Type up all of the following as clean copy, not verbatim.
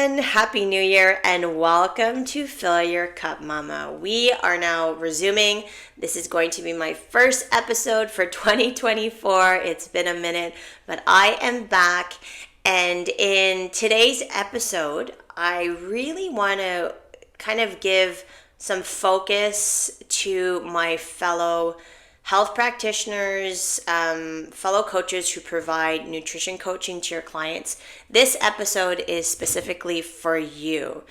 everyone. Happy New Year and welcome to Fill Your Cup Mama. We are now resuming. This is going to be my first episode for 2024. It's been a minute, but I am back. And in today's episode, I really want to kind of give some focus to my fellow health practitioners, fellow coaches who provide nutrition coaching to your clients. This episode is specifically for you.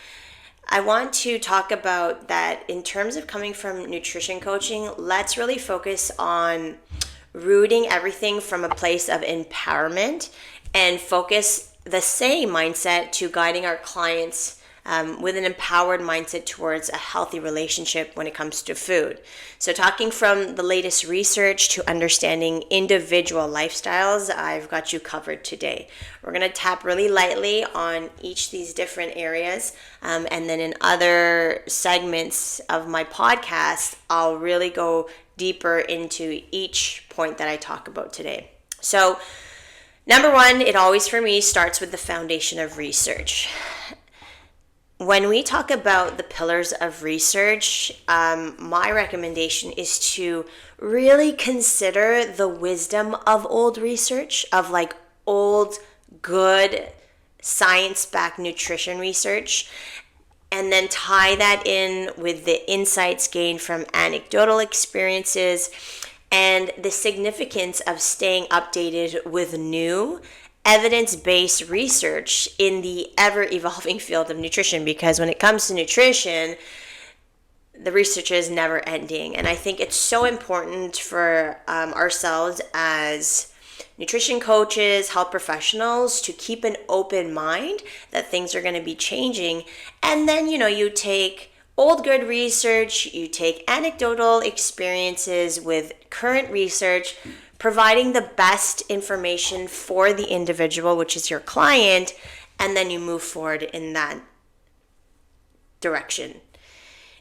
I want to talk about that in terms of coming from nutrition coaching. Let's really focus on rooting everything from a place of empowerment and focus the same mindset to guiding our clients with an empowered mindset towards a healthy relationship when it comes to food. So talking from the latest research to understanding individual lifestyles, I've got you covered today. We're going to tap really lightly on each of these different areas. And then in other segments of my podcast, I'll really go deeper into each point that I talk about today. So number one, it always for me starts with the foundation of research. When we talk about the pillars of research, my recommendation is to really consider the wisdom of old research, of like old, good, science-backed nutrition research, and then tie that in with the insights gained from anecdotal experiences and the significance of staying updated with new evidence-based research in the ever-evolving field of nutrition, because when it comes to nutrition, the research is never ending. And I think it's so important for ourselves as nutrition coaches, health professionals, to keep an open mind that things are going to be changing. And then, you take old good research, you take anecdotal experiences with current research, providing the best information for the individual, which is your client, and then you move forward in that direction.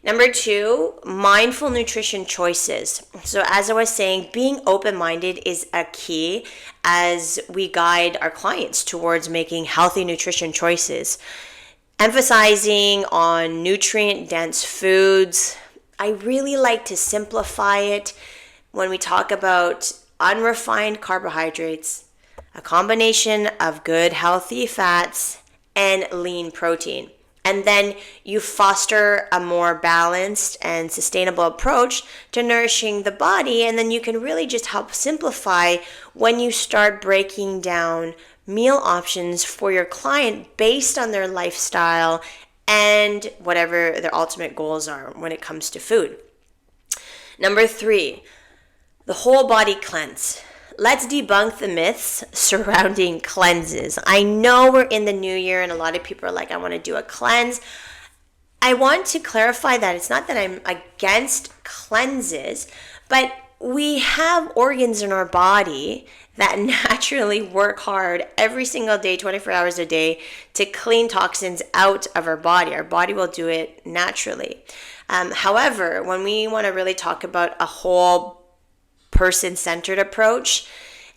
Number two, mindful nutrition choices. So as I was saying, being open-minded is a key as we guide our clients towards making healthy nutrition choices. Emphasizing on nutrient-dense foods. I really like to simplify it when we talk about unrefined carbohydrates, a combination of good healthy fats, and lean protein. And then you foster a more balanced and sustainable approach to nourishing the body, and then you can really just help simplify when you start breaking down meal options for your client based on their lifestyle and whatever their ultimate goals are when it comes to food. Number three, the whole body cleanse. Let's debunk the myths surrounding cleanses. I know we're in the new year and a lot of people are like, I want to do a cleanse. I want to clarify that it's not that I'm against cleanses, but we have organs in our body that naturally work hard every single day, 24 hours a day, to clean toxins out of our body. Our body will do it naturally. However, when we want to really talk about a whole person-centered approach,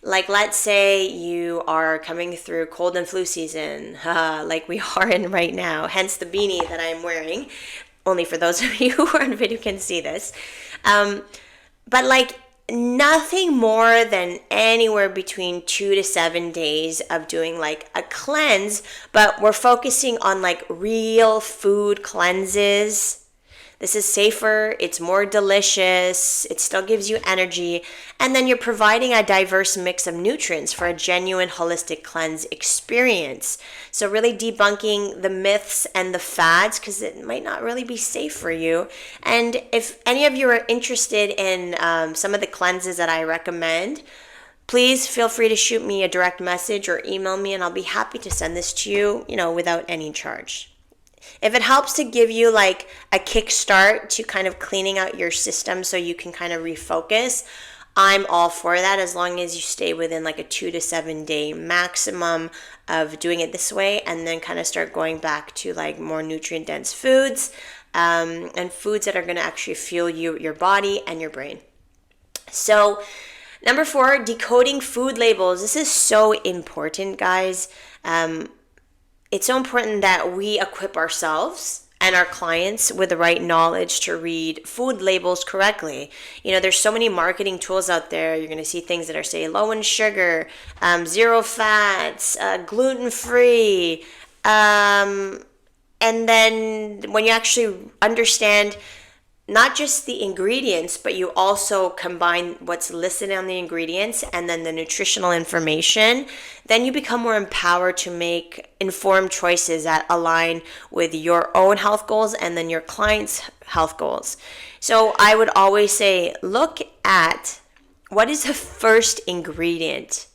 like let's say you are coming through cold and flu season, like we are in right now, hence the beanie that I'm wearing. Only for those of you who are on video can see this. But like nothing more than anywhere between 2 to 7 days of doing like a cleanse, but we're focusing on like real food cleanses. This is safer, it's more delicious, it still gives you energy, and then you're providing a diverse mix of nutrients for a genuine holistic cleanse experience. So really debunking the myths and the fads, because it might not really be safe for you. And if any of you are interested in some of the cleanses that I recommend, please feel free to shoot me a direct message or email me, and I'll be happy to send this to you, without any charge. If it helps to give you like a kickstart to kind of cleaning out your system so you can kind of refocus, I'm all for that, as long as you stay within like a 2 to 7 day maximum of doing it this way, and then kind of start going back to like more nutrient dense foods and foods that are going to actually fuel your body and your brain. So number 4, decoding food labels. This is so important, guys. it's so important that we equip ourselves and our clients with the right knowledge to read food labels correctly. There's so many marketing tools out there. You're going to see things that are, say, low in sugar, zero fats, gluten free. And then when you actually understand not just the ingredients, but you also combine what's listed on the ingredients and then the nutritional information, then you become more empowered to make informed choices that align with your own health goals and then your client's health goals. So I would always say, look at what is the first ingredient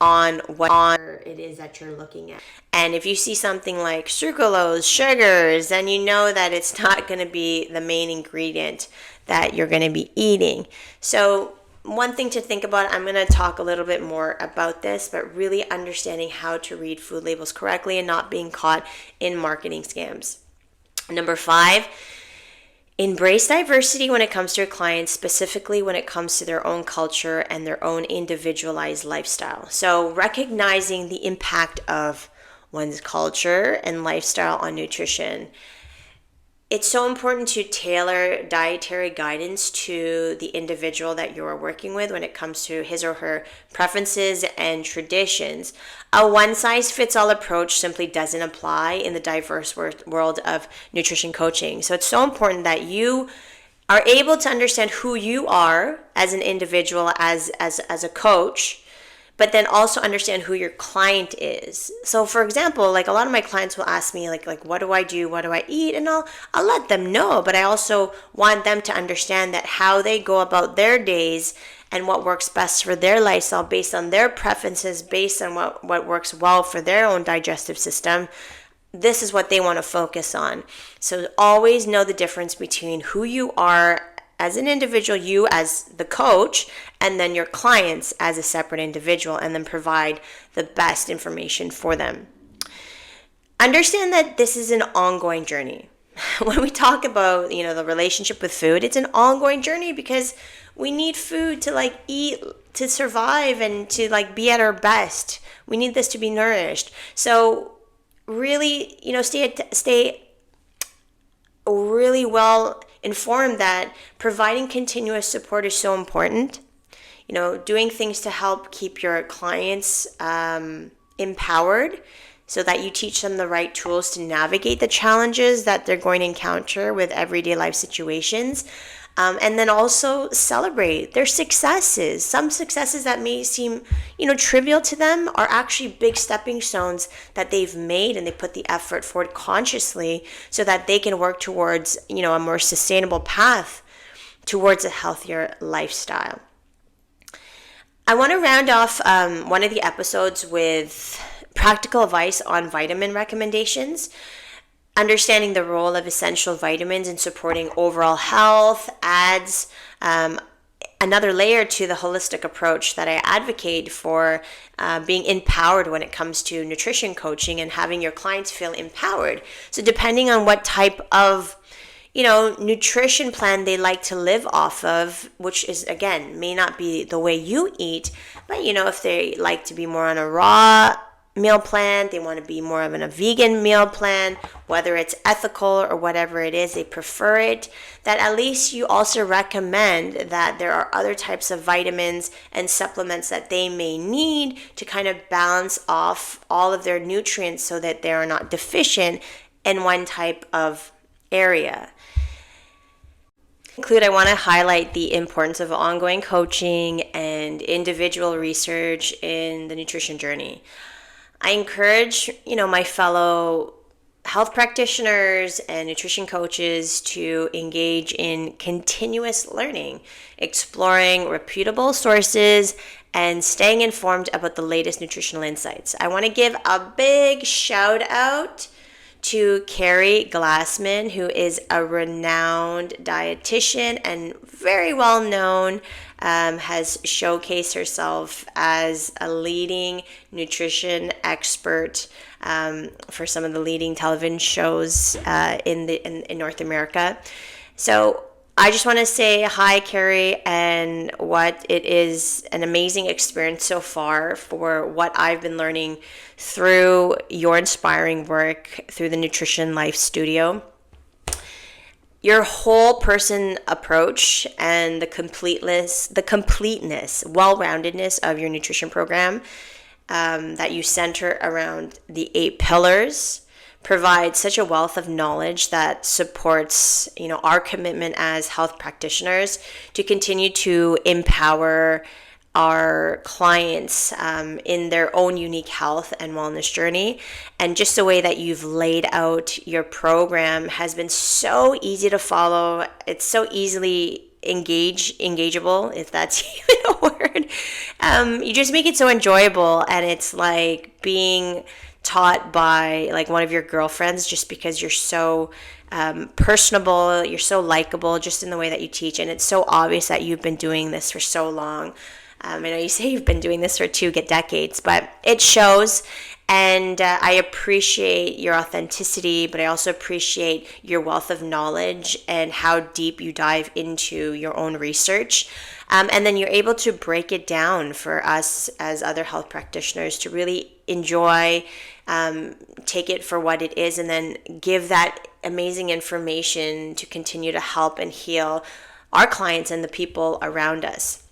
on what it is that you're looking at. And if you see something like sucralose, sugars, then you know that it's not going to be the main ingredient that you're going to be eating. So one thing to think about, I'm going to talk a little bit more about this, but really understanding how to read food labels correctly and not being caught in marketing scams. Number 5, embrace diversity when it comes to your clients, specifically when it comes to their own culture and their own individualized lifestyle. So recognizing the impact of one's culture and lifestyle on nutrition. It's so important to tailor dietary guidance to the individual that you are working with when it comes to his or her preferences and traditions. A one-size-fits-all approach simply doesn't apply in the diverse world of nutrition coaching. So it's so important that you are able to understand who you are as an individual, as a coach, but then also understand who your client is. So for example, like a lot of my clients will ask me like what do I do? What do I eat? And I'll let them know, but I also want them to understand that how they go about their days and what works best for their lifestyle based on their preferences, based on what works well for their own digestive system. This is what they want to focus on. So always know the difference between who you are as an individual, you as the coach, and then your clients as a separate individual, and then provide the best information for them. Understand that this is an ongoing journey. When we talk about, the relationship with food, it's an ongoing journey because we need food to eat, to survive, and to be at our best. We need this to be nourished. So really, stay really well informed that providing continuous support is so important. Doing things to help keep your clients empowered so that you teach them the right tools to navigate the challenges that they're going to encounter with everyday life situations. And then also celebrate their successes. Some successes that may seem, trivial to them are actually big stepping stones that they've made, and they put the effort forward consciously so that they can work towards, a more sustainable path towards a healthier lifestyle. I want to round off one of the episodes with practical advice on vitamin recommendations. Understanding the role of essential vitamins in supporting overall health adds another layer to the holistic approach that I advocate for being empowered when it comes to nutrition coaching and having your clients feel empowered. So depending on what type of nutrition plan they like to live off of, which is, again, may not be the way you eat, but, if they like to be more on a raw meal plan, they want to be more of a vegan meal plan, whether it's ethical or whatever it is, they prefer it, that at least you also recommend that there are other types of vitamins and supplements that they may need to kind of balance off all of their nutrients so that they are not deficient in one type of area. I want to highlight the importance of ongoing coaching and individual research in the nutrition journey. I encourage, my fellow health practitioners and nutrition coaches to engage in continuous learning, exploring reputable sources, and staying informed about the latest nutritional insights. I want to give a big shout out to Keri Glassman, who is a renowned dietitian and very well known, has showcased herself as a leading nutrition expert for some of the leading television shows in North America. So I just want to say hi, Keri, and what it is an amazing experience so far for what I've been learning through your inspiring work through the Nutrition Life Studio. Your whole person approach and the completeness, well-roundedness of your nutrition program that you center around the 8 pillars provides such a wealth of knowledge that supports our commitment as health practitioners to continue to empower our clients in their own unique health and wellness journey. And just the way that you've laid out your program has been so easy to follow. It's so easily engageable, if that's even a word. You just make it so enjoyable, and it's like being taught by like one of your girlfriends, just because you're so personable, you're so likable just in the way that you teach, and it's so obvious that you've been doing this for so long. I know you say you've been doing this for 2 decades, but it shows. And I appreciate your authenticity, but I also appreciate your wealth of knowledge and how deep you dive into your own research. And then you're able to break it down for us as other health practitioners to really enjoy, take it for what it is, and then give that amazing information to continue to help and heal our clients and the people around us.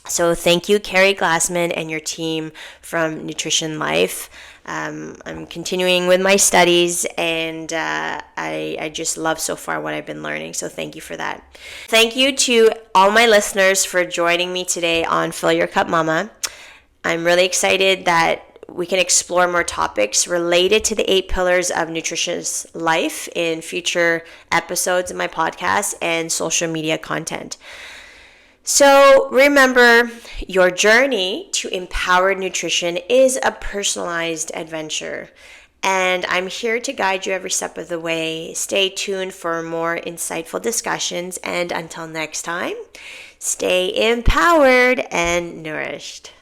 So thank you, Keri Glassman, and your team from Nutrition Life. I'm continuing with my studies, and I just love so far what I've been learning. So thank you for that. Thank you to all my listeners for joining me today on Fill Your Cup Mama. I'm really excited that we can explore more topics related to the 8 pillars of nutritious life in future episodes of my podcast and social media content. So remember, your journey to empowered nutrition is a personalized adventure, and I'm here to guide you every step of the way. Stay tuned for more insightful discussions, and until next time, stay empowered and nourished.